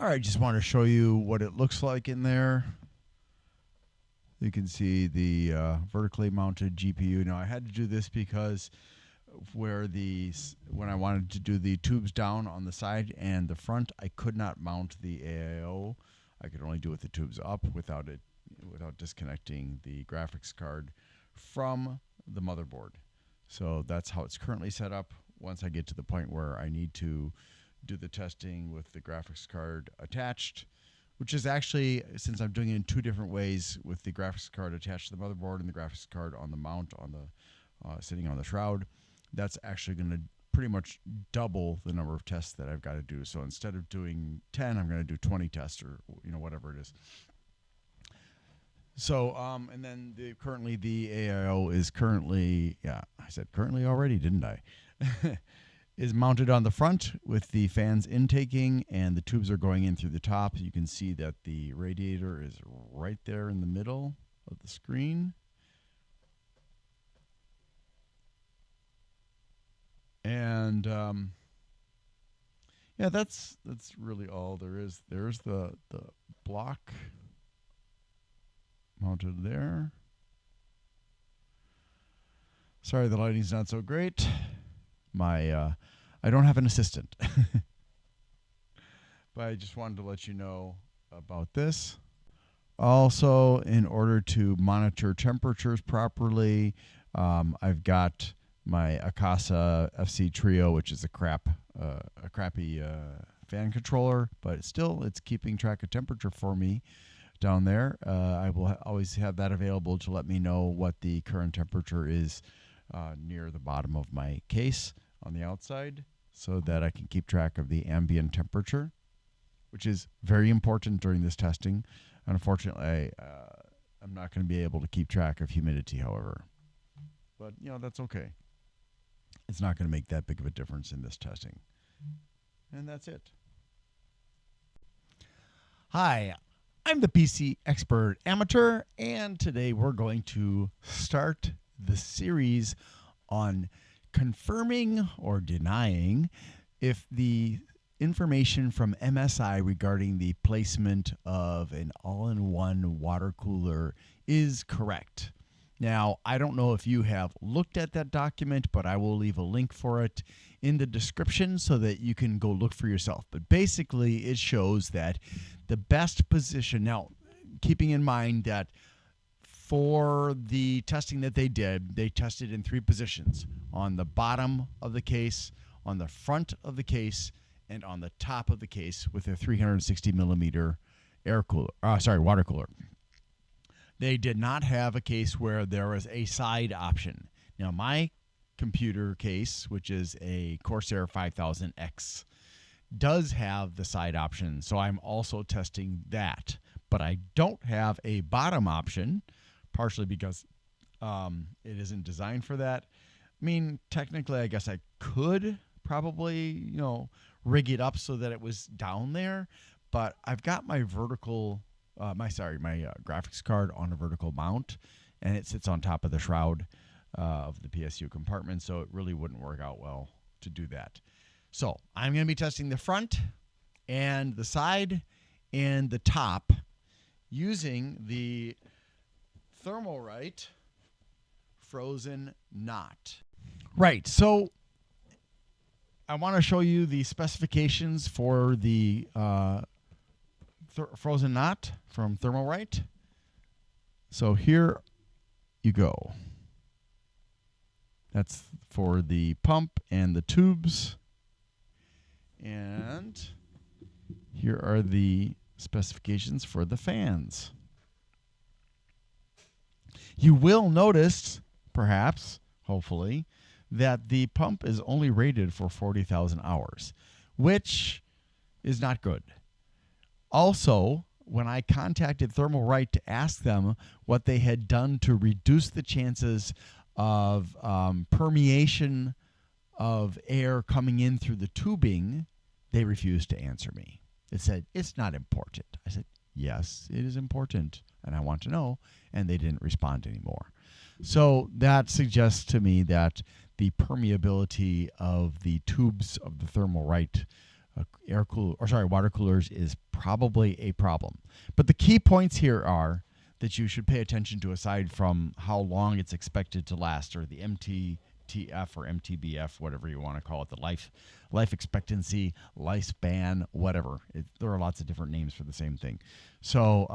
All right, just want to show you what it looks like in there. You can see the vertically mounted GPU. Now I had to do this because when I wanted to do the tubes down on the side and the front, I could not mount the AIO. I could only do it with the tubes up without disconnecting the graphics card from the motherboard. So that's how it's currently set up. Once I get to the point where I need to do the testing with the graphics card attached, which is actually, since I'm doing it in two different ways, with the graphics card attached to the motherboard and the graphics card on the mount on the sitting on the shroud, that's actually going to pretty much double the number of tests that I've got to do. So instead of doing 10, I'm going to do 20 tests, or whatever it is. So and then currently the AIO is currently, yeah, I said currently already, didn't I? Is mounted on the front with the fans intaking, and the tubes are going in through the top. You can see that the radiator is right there in the middle of the screen. And yeah, that's really all there is. There's the block mounted there. Sorry, the lighting's not so great. I don't have an assistant. But I just wanted to let you know about this. Also, in order to monitor temperatures properly, I've got my Akasa FC Trio, which is a crappy fan controller, but still it's keeping track of temperature for me down there. I will always have that available to let me know what the current temperature is near the bottom of my case on the outside, so that I can keep track of the ambient temperature, which is very important during this testing. Unfortunately, I'm not going to be able to keep track of humidity, however. But, that's okay. It's not going to make that big of a difference in this testing. And that's it. Hi, I'm the PC Expert Amateur, and today we're going to start the series on confirming or denying if the information from MSI regarding the placement of an all-in-one water cooler is correct. Now, I don't know if you have looked at that document, but I will leave a link for it in the description so that you can go look for yourself. But basically, it shows that the best position, now keeping in mind that for the testing that they did, they tested in 3 positions: on the bottom of the case, on the front of the case, and on the top of the case with a 360 millimeter water cooler. They did not have a case where there was a side option. Now, my computer case, which is a Corsair 5000X, does have the side option, so I'm also testing that. But I don't have a bottom option, partially because it isn't designed for that. I mean, technically, I guess I could probably, rig it up so that it was down there, but I've got my graphics card on a vertical mount, and it sits on top of the shroud of the PSU compartment, so it really wouldn't work out well to do that. So I'm going to be testing the front and the side and the top using the Thermalright frozen Notte. Right, so I want to show you the specifications for the frozen Notte from Thermalright. So here you go. That's for the pump and the tubes. And here are the specifications for the fans. You will notice, perhaps, hopefully, that the pump is only rated for 40,000 hours, which is not good. Also, when I contacted Thermalright to ask them what they had done to reduce the chances of permeation of air coming in through the tubing, they refused to answer me. It said, it's not important. I said, yes, it is important, and I want to know, and they didn't respond anymore. So that suggests to me that the permeability of the tubes of the Thermalright water coolers is probably a problem. But the key points here are that you should pay attention to, aside from how long it's expected to last, or the MTTF or MTBF, whatever you want to call it, the life expectancy, lifespan, whatever. There are lots of different names for the same thing. So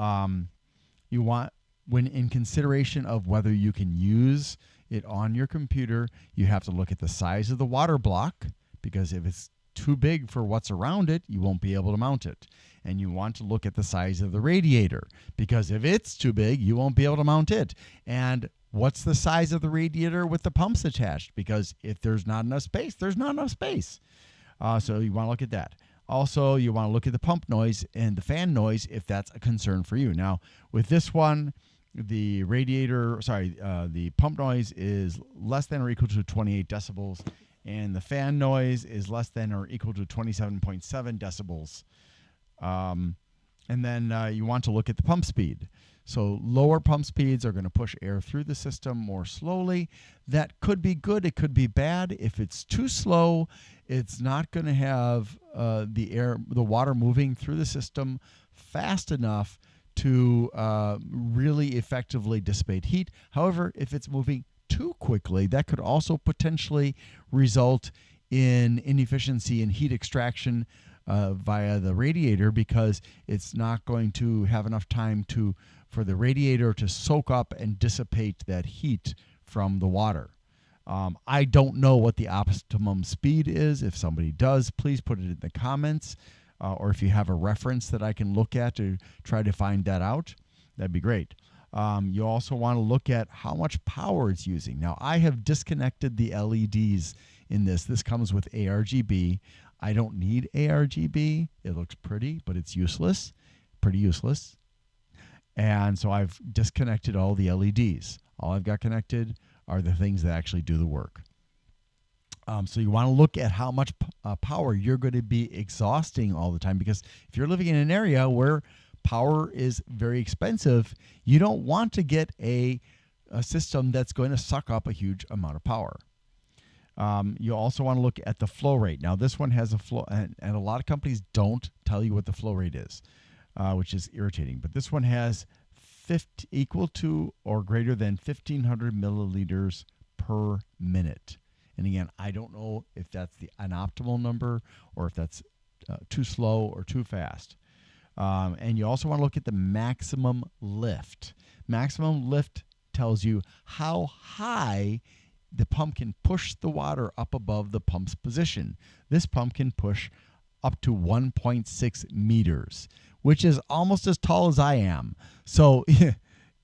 you want, when in consideration of whether you can use it on your computer, you have to look at the size of the water block, because if it's too big for what's around it, you won't be able to mount it. And you want to look at the size of the radiator, because if it's too big, you won't be able to mount it. And what's the size of the radiator with the pumps attached? Because if there's not enough space, there's not enough space. So you want to look at that. Also, you want to look at the pump noise and the fan noise if that's a concern for you. Now, with this one, the the pump noise is less than or equal to 28 decibels, and the fan noise is less than or equal to 27.7 decibels. And then you want to look at the pump speed. So lower pump speeds are going to push air through the system more slowly. That could be good. It could be bad. If it's too slow, it's not going to have the water moving through the system fast enough to really effectively dissipate heat. However, if it's moving too quickly, that could also potentially result in inefficiency in heat extraction via the radiator, because it's not going to have enough time for the radiator to soak up and dissipate that heat from the water. I don't know what the optimum speed is. If somebody does, please put it in the comments, or if you have a reference that I can look at to try to find that out, that'd be great. You also want to look at how much power it's using. Now, I have disconnected the LEDs in this. This comes with ARGB. I don't need ARGB. It looks pretty, but it's useless, pretty useless. And so I've disconnected all the LEDs. All I've got connected are the things that actually do the work. So you want to look at how much power you're going to be exhausting all the time, because if you're living in an area where power is very expensive, you don't want to get a system that's going to suck up a huge amount of power. You also want to look at the flow rate. Now, this one has a flow, and a lot of companies don't tell you what the flow rate is, which is irritating. But this one has equal to or greater than 1,500 milliliters per minute. And again, I don't know if that's an optimal number, or if that's too slow or too fast. And you also want to look at the maximum lift. Maximum lift tells you how high the pump can push the water up above the pump's position. This pump can push up to 1.6 meters, which is almost as tall as I am. So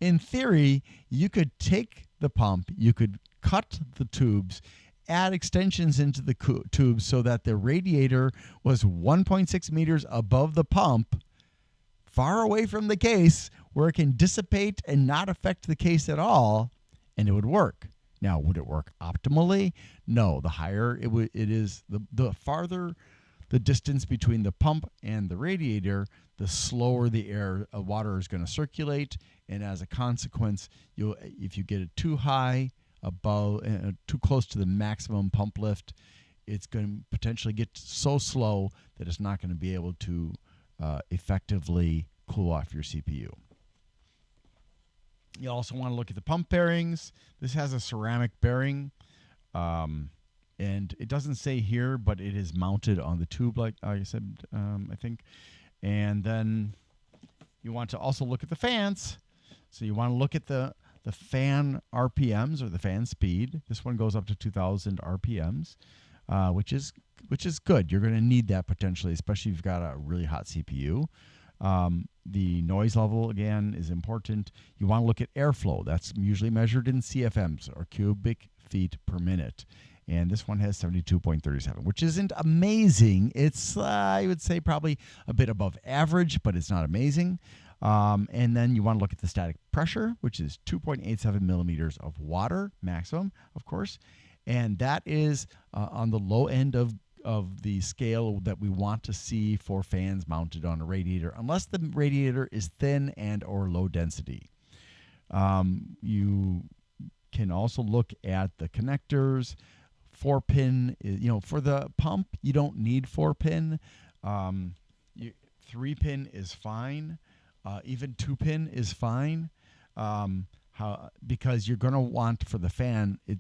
in theory, you could take the pump, you could cut the tubes, add extensions into the tubes so that the radiator was 1.6 meters above the pump, far away from the case, where it can dissipate and not affect the case at all, and it would work. Now, would it work optimally? No. The higher it is, the farther the distance between the pump and the radiator, the slower the water is going to circulate, and as a consequence, if you get it too high, above, too close to the maximum pump lift, it's going to potentially get so slow that it's not going to be able to effectively cool off your CPU. You also want to look at the pump bearings. This has a ceramic bearing, and it doesn't say here, but it is mounted on the tube, like I said, I think. And then you want to also look at the fans. So you want to look at the fan RPMs, or the fan speed. This one goes up to 2,000 RPMs, which is good. You're going to need that potentially, especially if you've got a really hot CPU. The noise level, again, is important. You want to look at airflow. That's usually measured in CFMs, or cubic feet per minute. And this one has 72.37, which isn't amazing. It's, I would say, probably a bit above average, but it's not amazing. And then you want to look at the static pressure, which is 2.87 millimeters of water, maximum, of course. And that is on the low end of the scale that we want to see for fans mounted on a radiator, unless the radiator is thin and or low density. You can also look at the connectors. 4-pin, for the pump, you don't need 4-pin. You, 3-pin is fine. Even 2-pin is fine. Because you're going to want for the fan, it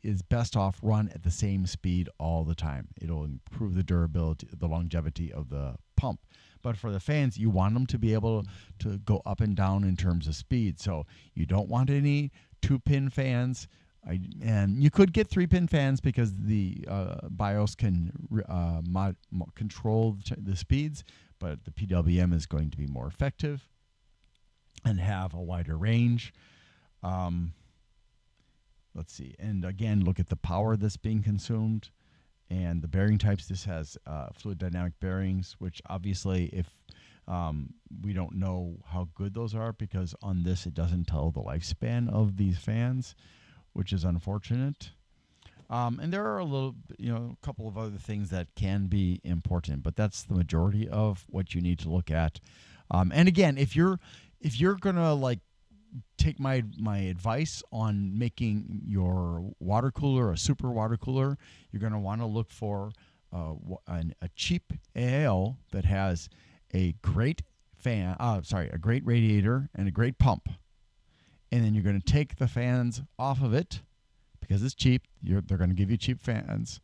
is best off run at the same speed all the time. It'll improve the durability, the longevity of the pump. But for the fans, you want them to be able to go up and down in terms of speed. So you don't want any 2-pin fans. And you could get 3-pin fans because the BIOS can control the speeds, but the PWM is going to be more effective and have a wider range. Let's see. And again, look at the power that's being consumed and the bearing types. This has fluid dynamic bearings, which obviously if we don't know how good those are because on this it doesn't tell the lifespan of these fans, which is unfortunate. And there are a couple of other things that can be important, but that's the majority of what you need to look at. And again, if you're gonna like take my advice on making your water cooler a super water cooler, you're gonna want to look for a cheap AIO that has a great a great radiator and a great pump. And then you're going to take the fans off of it because it's cheap. They're going to give you cheap fans.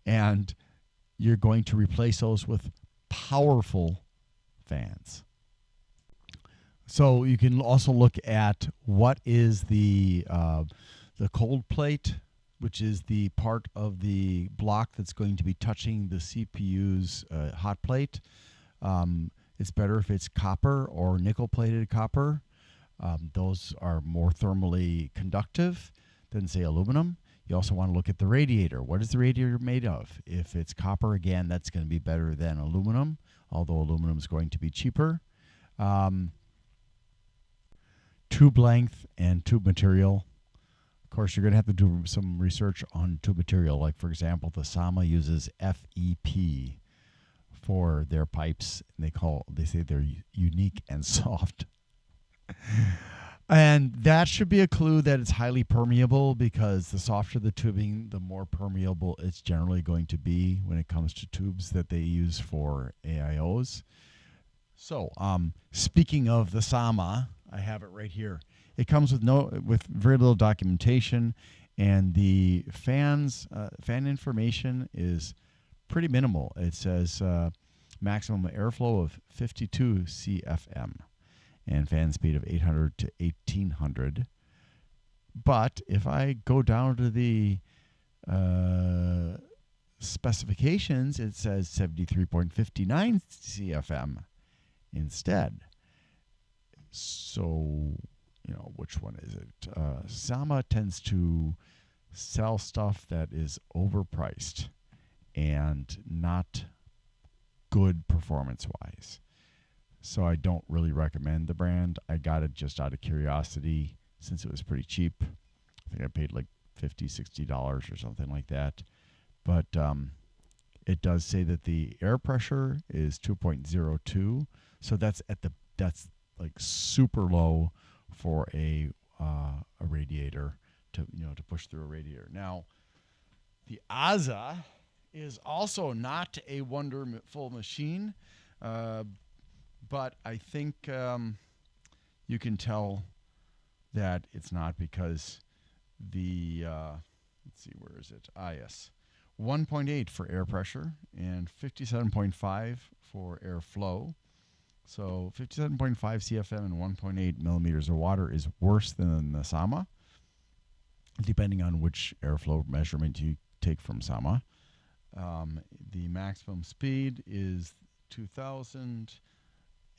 And you're going to replace those with powerful fans. So you can also look at what is the cold plate, which is the part of the block that's going to be touching the CPU's hot plate. It's better if it's copper or nickel-plated copper. Those are more thermally conductive than, say, aluminum. You also want to look at the radiator. What is the radiator made of? If it's copper, again, that's going to be better than aluminum, although aluminum is going to be cheaper. Tube length and tube material. Of course, you're going to have to do some research on tube material. Like, for example, the Sama uses FEP for their pipes. And they say they're unique and soft. And that should be a clue that it's highly permeable because the softer the tubing, the more permeable it's generally going to be when it comes to tubes that they use for AIOs. So, speaking of the Sama, I have it right here. It comes with very little documentation, and the fan information is pretty minimal. It says maximum airflow of 52 CFM. And fan speed of 800 to 1800. But if I go down to the specifications, it says 73.59 CFM instead. So, which one is it? Sama tends to sell stuff that is overpriced and not good performance-wise. So I don't really recommend the brand. I got it just out of curiosity since it was pretty cheap. I think I paid like $50, $60 or something like that. But it does say that the air pressure is 2.02. So that's like super low for a radiator to push through a radiator. Now, the ASA is also not a wonderful machine. But I think you can tell that it's not because the, let's see, where is it? Yes. 1.8 for air pressure and 57.5 for air flow. So 57.5 CFM and 1.8 millimeters of water is worse than the Sama, depending on which airflow measurement you take from Sama. The maximum speed is 2,000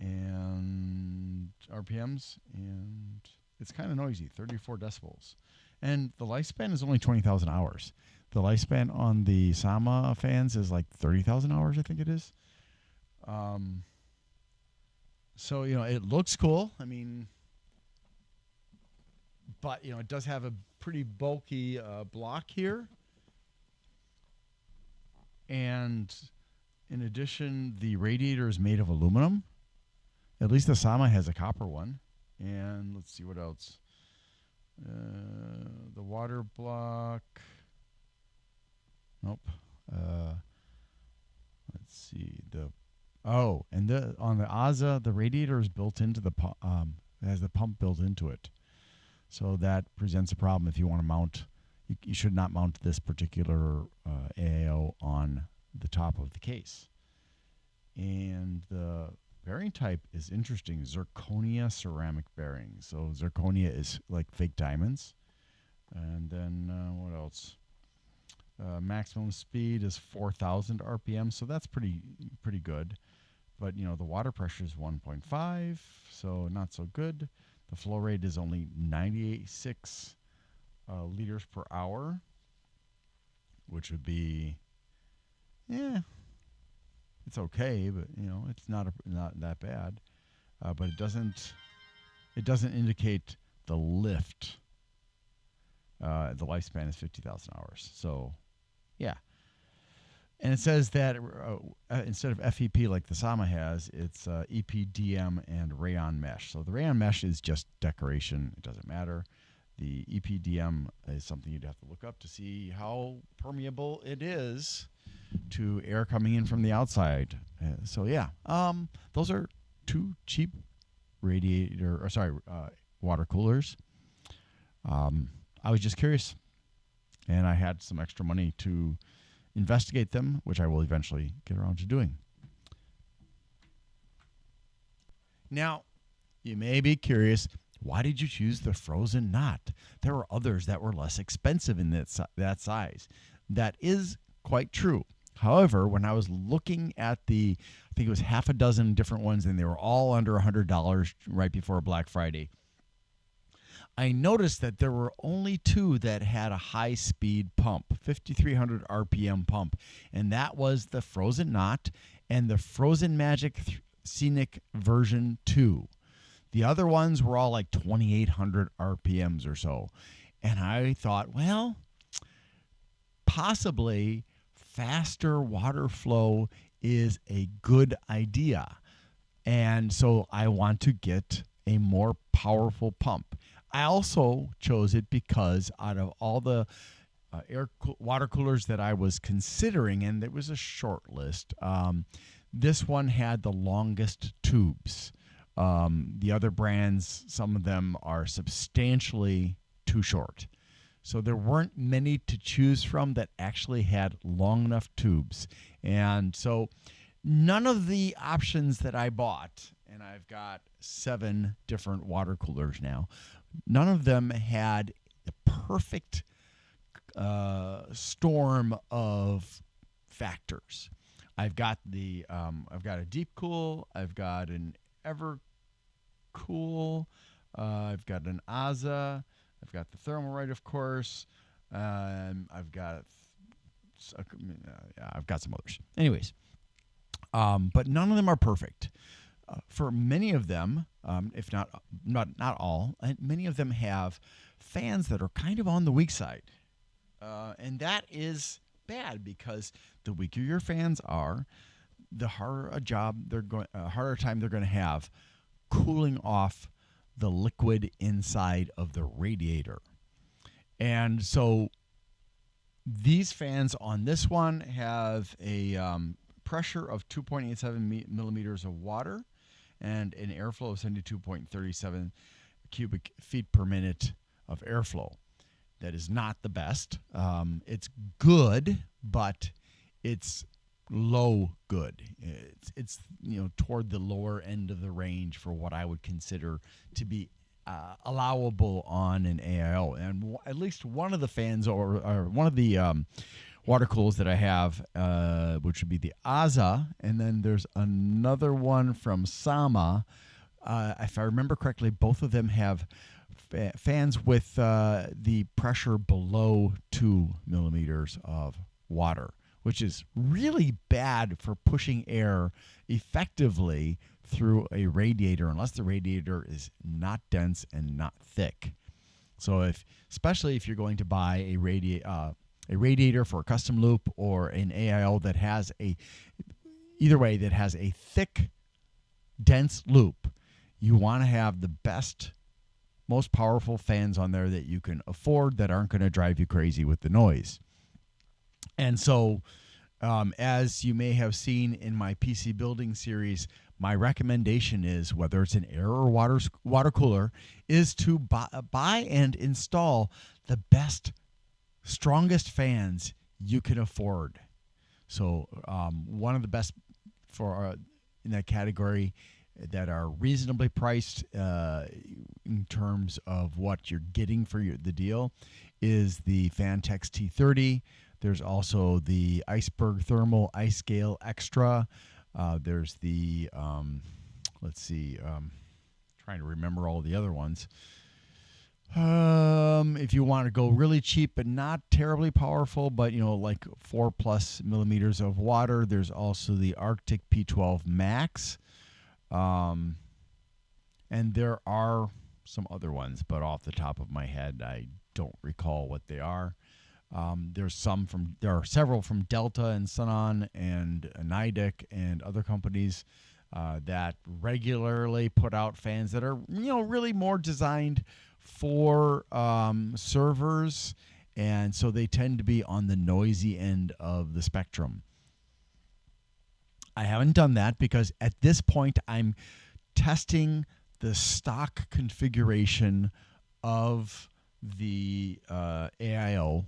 and RPMs, and it's kind of noisy, 34 decibels. And the lifespan is only 20,000 hours. The lifespan on the Sama fans is like 30,000 hours, I think it is. So, it looks cool. I mean, but, it does have a pretty bulky block here. And in addition, the radiator is made of aluminum. At least the Sama has a copper one. And let's see what else. The water block. Nope. Let's let's see and on the ASA, the radiator is built into the has the pump built into it, so that presents a problem if you want to mount. You should not mount this particular AIO on the top of the case. And the bearing type is interesting, zirconia ceramic bearing. So zirconia is like fake diamonds. And then what else? Maximum speed is 4,000 RPM, so that's pretty good. But you know, the water pressure is 1.5, so not so good. The flow rate is only 98.6 liters per hour, which would be, it's okay, but you know, it's not that bad. But it doesn't indicate the lift. The lifespan is 50,000 hours. So, yeah. And it says that instead of FEP like the Sama has, it's EPDM and rayon mesh. So the rayon mesh is just decoration. It doesn't matter. The EPDM is something you'd have to look up to see how permeable it is to air coming in from the outside. So yeah, those are two cheap water coolers. I was just curious, and I had some extra money to investigate them, which I will eventually get around to doing. Now, you may be curious, why did you choose the frozen knot? There were others that were less expensive in that size. That is quite true. However, when I was looking at I think it was half a dozen different ones, and they were all under $100 right before Black Friday, I noticed that there were only two that had a high-speed pump, 5,300 RPM pump, and that was the Frozen Knot and the Frozen Magic Scenic version 2. The other ones were all like 2,800 RPMs or so. And I thought, well, possibly faster water flow is a good idea. And so I want to get a more powerful pump. I also chose it because out of all the water coolers that I was considering, and there was a short list, this one had the longest tubes. The other brands, some of them are substantially too short. So there weren't many to choose from that actually had long enough tubes. And so none of the options that I bought, and I've got 7 different water coolers now, none of them had the perfect storm of factors. I've got a deep cool, I've got an Evercool, I've got an ASA, I've got the Thermalright, of course, I've got some others. Anyways, but none of them are perfect. For many of them, if not all, many of them have fans that are kind of on the weak side, and that is bad because the weaker your fans are, the harder time they're going to have cooling off the liquid inside of the radiator. And so these fans on this one have a pressure of 2.87 millimeters of water and an airflow of 72.37 cubic feet per minute of airflow. That is not the best. It's good, but it's low good. It's toward the lower end of the range for what I would consider to be allowable on an AIO. And at least one of the fans or one of the water coolers that I have, which would be the ASA, and then there's another one from Sama. If I remember correctly, both of them have fans with the pressure below 2 millimeters of water, which is really bad for pushing air effectively through a radiator unless the radiator is not dense and not thick. So especially if you're going to buy a radiator for a custom loop or an AIO that has a thick, dense loop, you want to have the best, most powerful fans on there that you can afford that aren't going to drive you crazy with the noise. And so As you may have seen in my PC building series, my recommendation is, whether it's an air or water cooler, is to buy and install the best, strongest fans you can afford. So one of the best for in that category that are reasonably priced in terms of what you're getting for the deal is the Fantex T30. There's also the Iceberg Thermal iScale Extra. There's the, trying to remember all the other ones. If you want to go really cheap but not terribly powerful, but like 4+ millimeters of water, there's also the Arctic P12 Max. And there are some other ones, but off the top of my head, I don't recall what they are. There are several from Delta and Sunon and Nidec and other companies that regularly put out fans that are really more designed for servers, and so they tend to be on the noisy end of the spectrum. I haven't done that because at this point I'm testing the stock configuration of the AIO.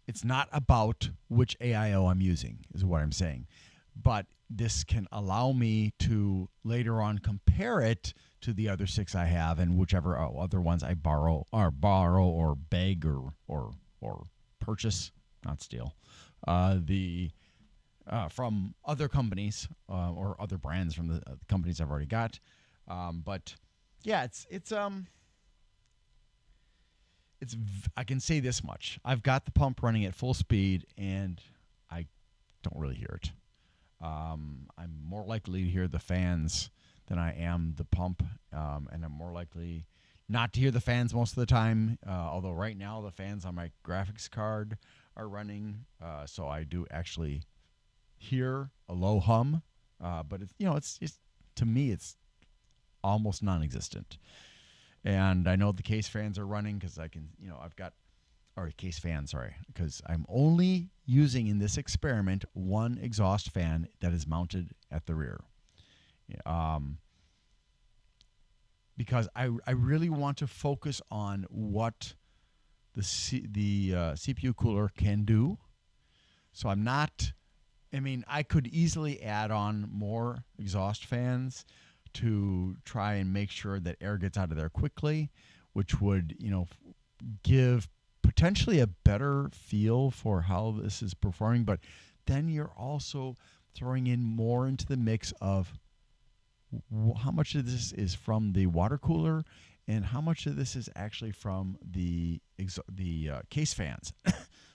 It's not about which AIO I'm using, is what I'm saying. But this can allow me to later on compare it to the other 6 I have and whichever other ones I borrow or beg or purchase, not steal, from other companies or other brands from the companies I've already got. But yeah, I can say this much. I've got the pump running at full speed, and I don't really hear it. I'm more likely to hear the fans than I am the pump, and I'm more likely not to hear the fans most of the time, although right now the fans on my graphics card are running, so I do actually hear a low hum, but it's to me it's almost non-existent. And I know the case fans are running because because I'm only using in this experiment one exhaust fan that is mounted at the rear. Because I really want to focus on what the CPU cooler can do. So I could easily add on more exhaust fans to try and make sure that air gets out of there quickly, which would, give potentially a better feel for how this is performing. But then you're also throwing in more into the mix of how much of this is from the water cooler and how much of this is actually from the case fans.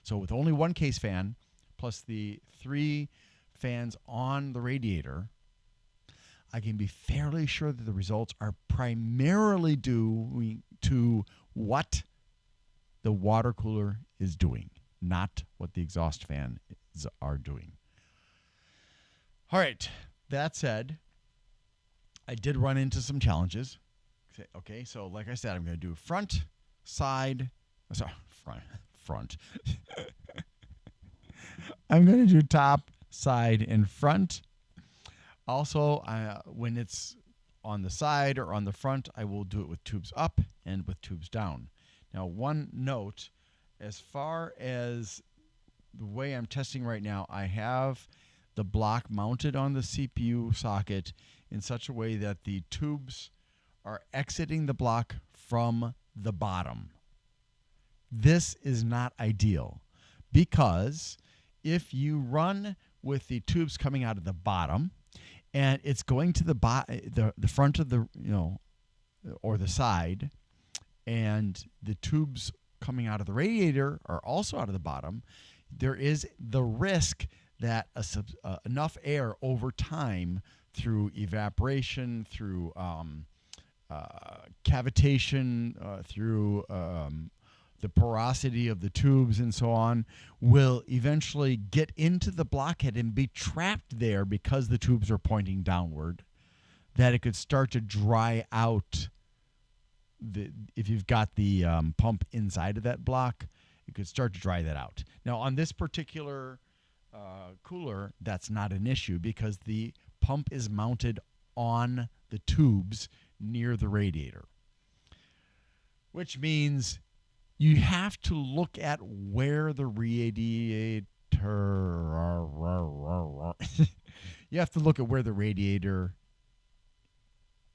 So with only one case fan plus the 3 fans on the radiator, I can be fairly sure that the results are primarily due to what the water cooler is doing, not what the exhaust fans are doing. All right, that said, I did run into some challenges. Okay, so like I said, I'm going to do front. I'm going to do top, side, and front. Also, when it's on the side or on the front, I will do it with tubes up and with tubes down. Now, one note, as far as the way I'm testing right now, I have the block mounted on the CPU socket in such a way that the tubes are exiting the block from the bottom. This is not ideal because if you run with the tubes coming out of the bottom and it's going to the front of the or the side, and the tubes coming out of the radiator are also out of the bottom, there is the risk that enough air over time through evaporation, through cavitation, through the porosity of the tubes and so on, will eventually get into the blockhead and be trapped there because the tubes are pointing downward, that it could start to dry out. If you've got the pump inside of that block, it could start to dry that out. Now, on this particular cooler, that's not an issue because the pump is mounted on the tubes near the radiator, which means you have to look at where the radiator you have to look at where the radiator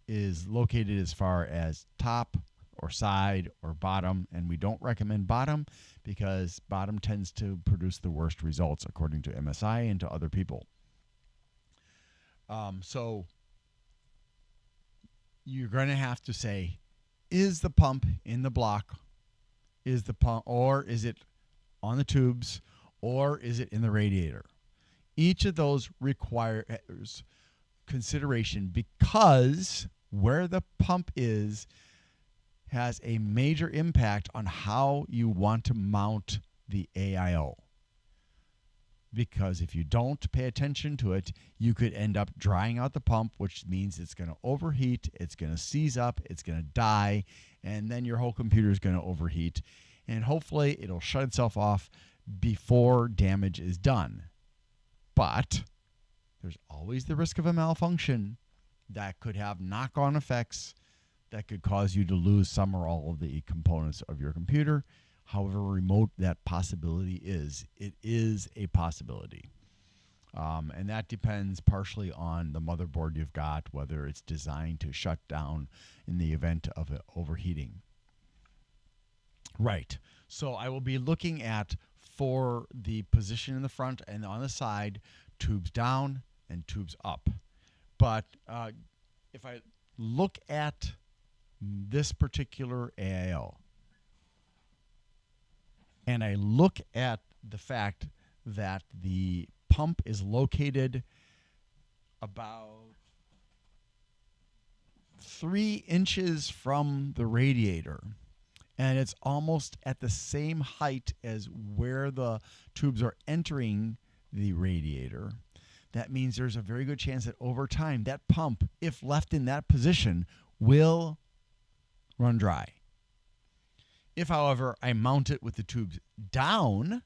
is located as far as top or side or bottom, and we don't recommend bottom because bottom tends to produce the worst results according to MSI and to other people. So you're going to have to say, is the pump in the block? Is the pump, or is it on the tubes, or is it in the radiator? Each of those requires consideration because where the pump is has a major impact on how you want to mount the AIO. Because if you don't pay attention to it, you could end up drying out the pump, which means it's going to overheat, it's going to seize up, it's going to die, and then your whole computer is going to overheat. And hopefully it'll shut itself off before damage is done. But there's always the risk of a malfunction that could have knock-on effects that could cause you to lose some or all of the components of your computer. However remote that possibility is, it is a possibility. And that depends partially on the motherboard you've got, whether it's designed to shut down in the event of overheating. Right. So I will be looking at, for the position in the front and on the side, tubes down and tubes up. But if I look at this particular AIO, and I look at the fact that the pump is located about 3 inches from the radiator, and it's almost at the same height as where the tubes are entering the radiator, that means there's a very good chance that over time that pump, if left in that position, will run dry. If, however, I mount it with the tubes down,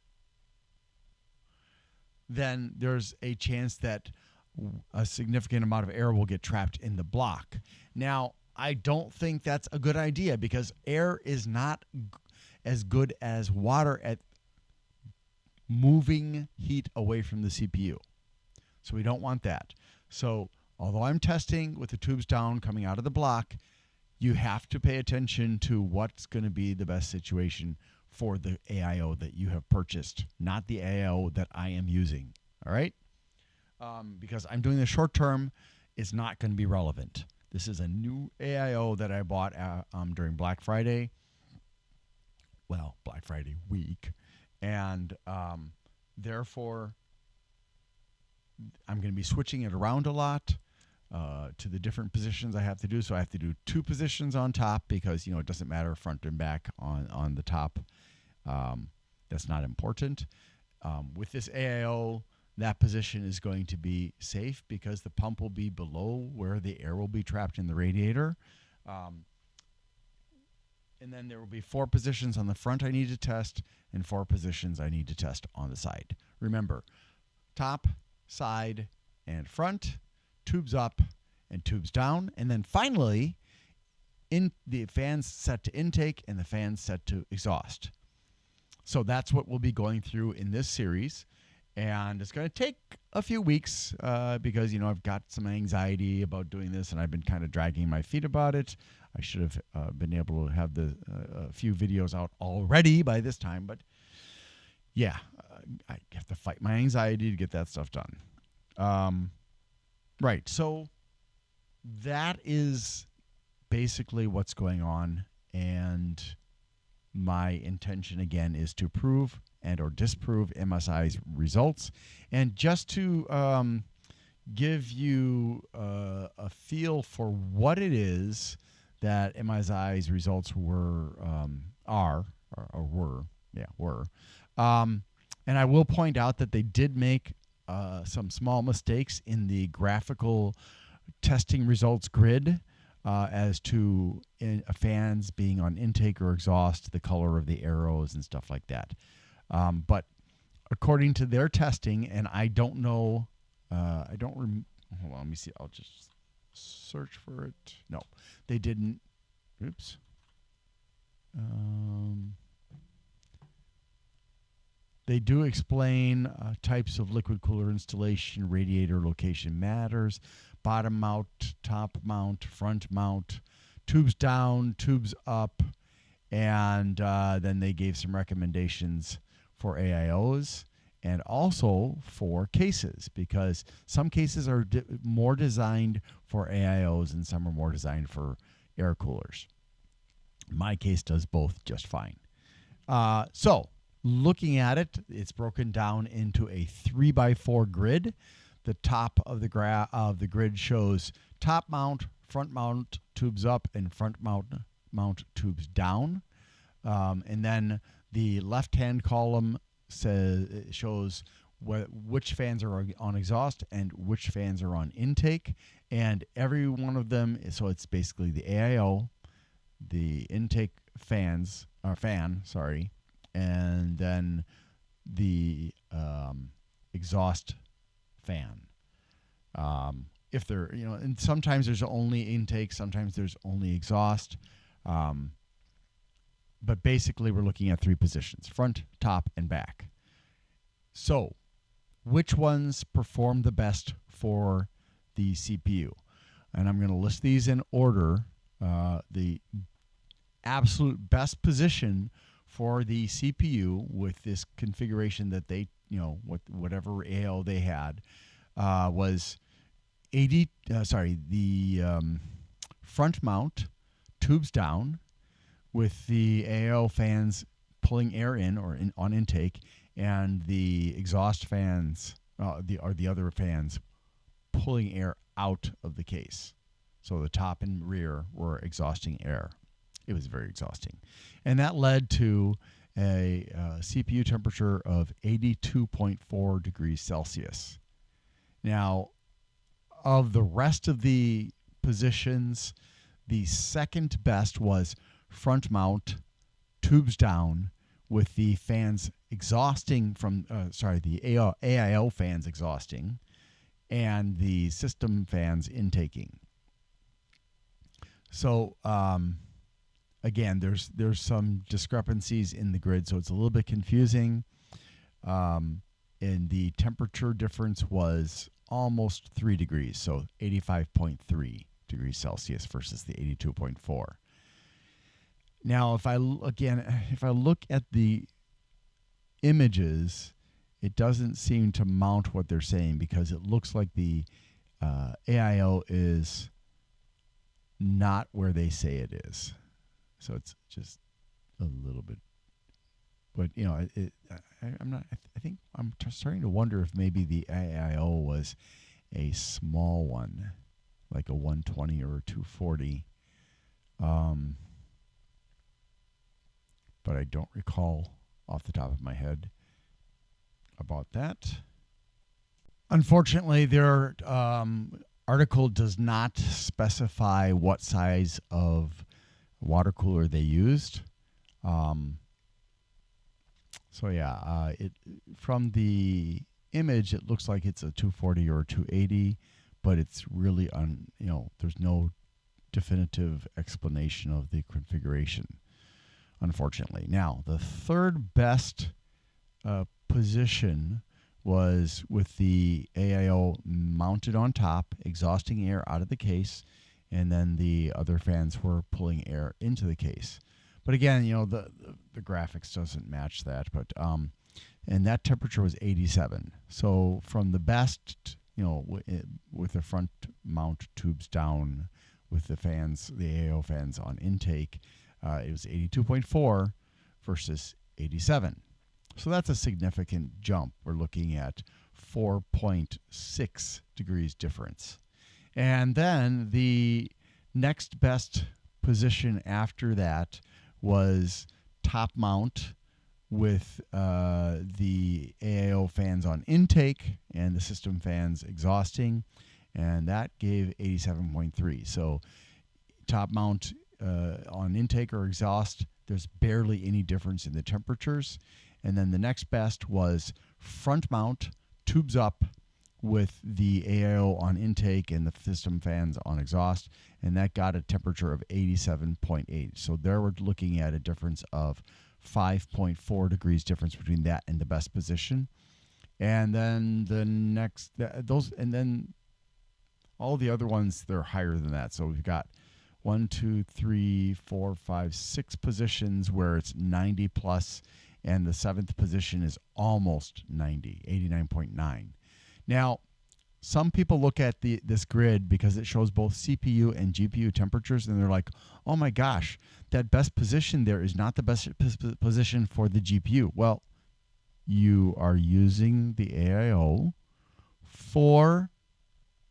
then there's a chance that a significant amount of air will get trapped in the block. Now, I don't think that's a good idea because air is not as good as water at moving heat away from the CPU. So we don't want that. So although I'm testing with the tubes down coming out of the block, you have to pay attention to what's going to be the best situation for the AIO that you have purchased, not the AIO that I am using. All right? Because I'm doing this short term, it's not going to be relevant. This is a new AIO that I bought during Black Friday. Well, Black Friday week. And therefore, I'm going to be switching it around a lot to the different positions I have to do. So I have to do 2 positions on top because, you know, it doesn't matter front and back on the top. That's not important. With this AIO, that position is going to be safe because the pump will be below where the air will be trapped in the radiator. And then there will be 4 positions on the front I need to test and 4 positions I need to test on the side. Remember, top, side, and front, tubes up and tubes down. And then finally, in the fans set to intake and the fans set to exhaust. So that's what we'll be going through in this series. And it's going to take a few weeks because, you know, I've got some anxiety about doing this and I've been kind of dragging my feet about it. I should have been able to have a few videos out already by this time. But, yeah, I have to fight my anxiety to get that stuff done. Right. So that is basically what's going on. And my intention, again, is to prove and or disprove MSI's results. And just to give you a feel for what it is that MSI's results were. And I will point out that they did make some small mistakes in the graphical testing results grid as to fans being on intake or exhaust, the color of the arrows and stuff like that. But according to their testing, and I don't know, hold on, let me see. I'll just search for it. No, they didn't. Oops. They do explain types of liquid cooler installation, radiator location matters, bottom mount, top mount, front mount, tubes down, tubes up, and then they gave some recommendations for AIOs and also for cases, because some cases are more designed for AIOs and some are more designed for air coolers. My case does both just fine. So looking at it, it's broken down into a 3x4 grid. The top of the grid shows top mount, front mount, tubes up, and front mount tubes down. And then the left-hand column shows which fans are on exhaust and which fans are on intake. And every one of them, so it's basically the AIO, the intake fan, and then the exhaust fan. If they're, and sometimes there's only intake, sometimes there's only exhaust. But basically we're looking at three positions: front, top, and back. So which ones perform the best for the CPU? And I'm going to list these in order. The absolute best position for the CPU with this configuration that they, whatever AIO they had, was the front mount, tubes down, with the AIO fans pulling air in or on intake, and the exhaust fans, the other fans, pulling air out of the case. So the top and rear were exhausting air. It was very exhausting. And that led to a CPU temperature of 82.4 degrees Celsius. Now, of the rest of the positions, the second best was front mount, tubes down, with the fans exhausting from, the AIO fans exhausting, and the system fans intaking. So, again, there's some discrepancies in the grid, so it's a little bit confusing. And the temperature difference was almost 3 degrees, so 85.3 degrees Celsius versus the 82.4. Now, if I look at the images, it doesn't seem to mount what they're saying, because it looks like the AIO is not where they say it is. So it's just a little bit, but I think I'm starting to wonder if maybe the AIO was a small one, like a 120 or a 240. But I don't recall off the top of my head about that. Unfortunately, their article does not specify what size of water cooler they used. From the image, it looks like it's a 240 or a 280, but it's really there's no definitive explanation of the configuration, unfortunately. Now, the third best position was with the AIO mounted on top, exhausting air out of the case, and then the other fans were pulling air into the case. But again, the graphics doesn't match that. But and that temperature was 87. So from the best, with the front mount tubes down, with the fans, the AIO fans on intake, it was 82.4 versus 87. So that's a significant jump. We're looking at 4.6 degrees difference. And then the next best position after that was top mount with the AIO fans on intake and the system fans exhausting, and that gave 87.3. So top mount on intake or exhaust, there's barely any difference in the temperatures. And then the next best was front mount, tubes up, with the AIO on intake and the system fans on exhaust, and that got a temperature of 87.8. So there we're looking at a difference of 5.4 degrees difference between that and the best position. And then the next, and then all the other ones, they're higher than that. So we've got 1, 2, 3, 4, 5, 6 positions where it's 90 plus, and the 7th position is almost 90, 89.9. Now, some people look at this grid because it shows both CPU and GPU temperatures, and they're like, oh my gosh, that best position there is not the best position for the GPU. Well, you are using the AIO for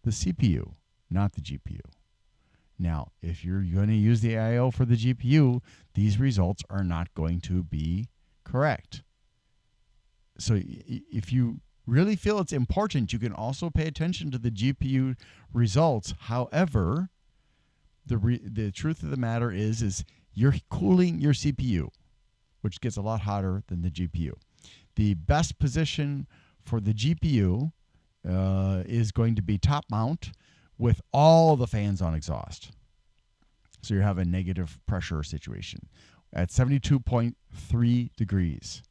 the CPU, not the GPU. Now, if you're going to use the AIO for the GPU, these results are not going to be correct. So if you really feel it's important, you can also pay attention to the GPU results. However, the truth of the matter is you're cooling your CPU, which gets a lot hotter than the GPU. The best position for the GPU is going to be top mount with all the fans on exhaust. So you have a negative pressure situation at 72.3 degrees.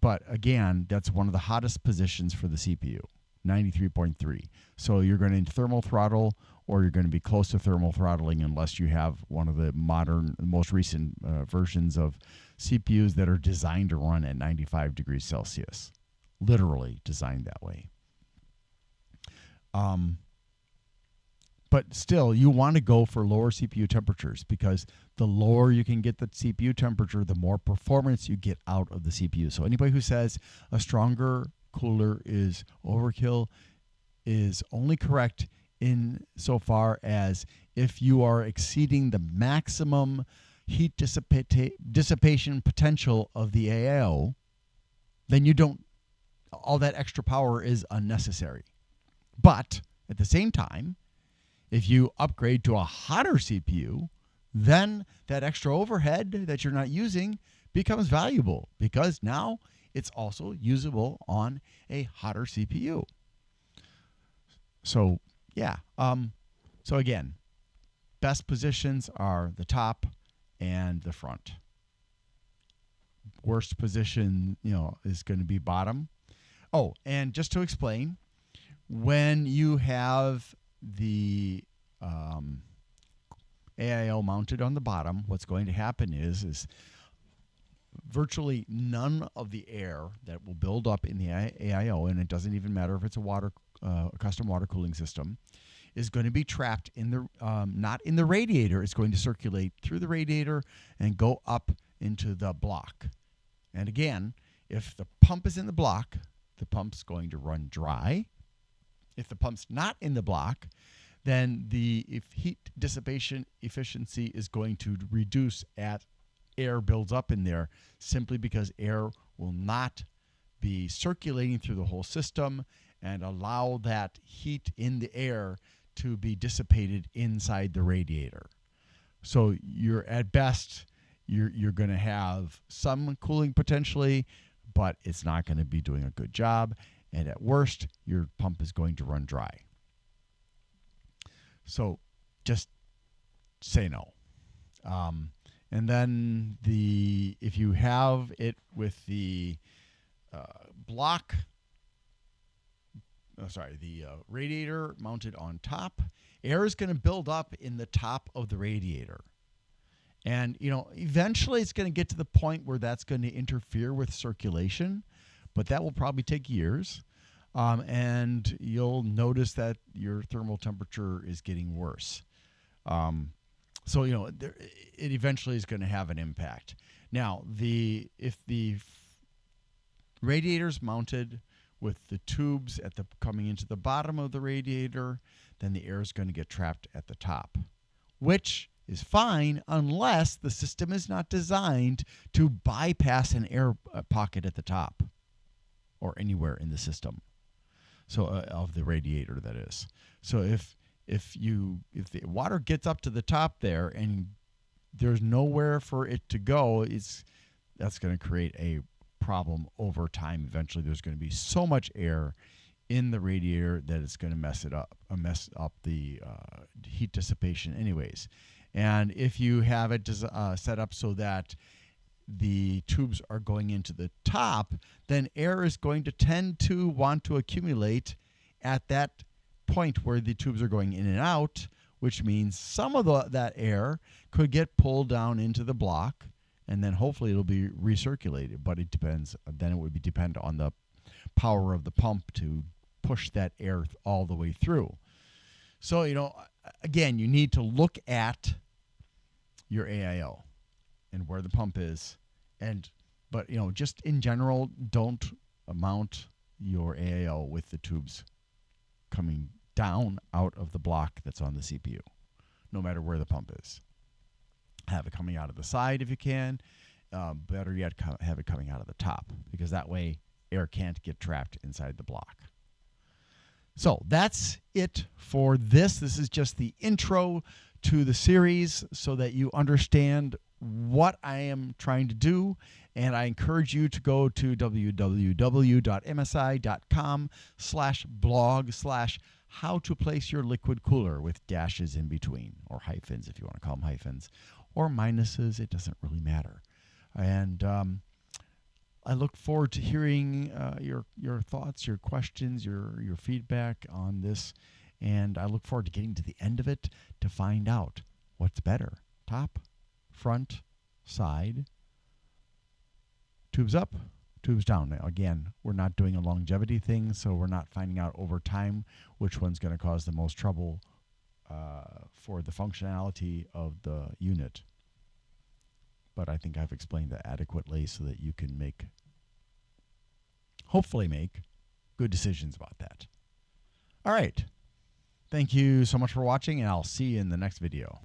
But again, that's one of the hottest positions for the CPU, 93.3. So you're going to thermal throttle, or you're going to be close to thermal throttling unless you have one of the modern, most recent versions of CPUs that are designed to run at 95 degrees Celsius. Literally designed that way. But still, you want to go for lower CPU temperatures, because the lower you can get the CPU temperature, the more performance you get out of the CPU. So anybody who says a stronger cooler is overkill is only correct in so far as if you are exceeding the maximum heat dissipation potential of the AIO, then you don't, all that extra power is unnecessary. But at the same time, if you upgrade to a hotter CPU, then that extra overhead that you're not using becomes valuable, because now it's also usable on a hotter CPU. So yeah, so again, best positions are the top and the front. Worst position, is going to be bottom. Oh, and just to explain, when you have the AIO mounted on the bottom, what's going to happen is virtually none of the air that will build up in the AIO, and it doesn't even matter if it's a custom water cooling system, is going to be trapped in the not in the radiator. It's going to circulate through the radiator and go up into the block. And again, if the pump is in the block, the pump's going to run dry. If the pump's not in the block, then if heat dissipation efficiency is going to reduce as air builds up in there, simply because air will not be circulating through the whole system and allow that heat in the air to be dissipated inside the radiator. So you're at best, you're going to have some cooling potentially, but it's not going to be doing a good job. And at worst, your pump is going to run dry. So just say no. And then if you have it with the radiator mounted on top, air is going to build up in the top of the radiator. And, eventually it's going to get to the point where that's going to interfere with circulation, but that will probably take years. And you'll notice that your thermal temperature is getting worse. So, it eventually is going to have an impact. Now, if the radiator's mounted with the tubes coming into the bottom of the radiator, then the air is going to get trapped at the top, which is fine unless the system is not designed to bypass an air pocket at the top or anywhere in the system. So of the radiator, that is. So if the water gets up to the top there and there's nowhere for it to go, that's going to create a problem over time. Eventually, there's going to be so much air in the radiator that it's going to mess up the heat dissipation anyways. And if you have it set up so that the tubes are going into the top, then air is going to tend to want to accumulate at that point where the tubes are going in and out, which means some of that air could get pulled down into the block, and then hopefully it'll be recirculated. But it depends. Then it would depend on the power of the pump to push that air all the way through. So, again, you need to look at your AIO and where the pump is. But just in general, don't mount your AIO with the tubes coming down out of the block that's on the CPU, no matter where the pump is. Have it coming out of the side if you can. Better yet, have it coming out of the top, because that way air can't get trapped inside the block. So that's it for this. This is just the intro to the series so that you understand what I am trying to do. And I encourage you to go to www.msi.com/blog/how to place your liquid cooler, with dashes in between, or hyphens if you want to call them hyphens, or minuses. It doesn't really matter. And I look forward to hearing your thoughts, your questions, your feedback on this. And I look forward to getting to the end of it to find out what's better: top, front, side, tubes up, tubes down. Now, again, we're not doing a longevity thing, so we're not finding out over time which one's going to cause the most trouble for the functionality of the unit. But I think I've explained that adequately so that you can hopefully make good decisions about that. All right. Thank you so much for watching, and I'll see you in the next video.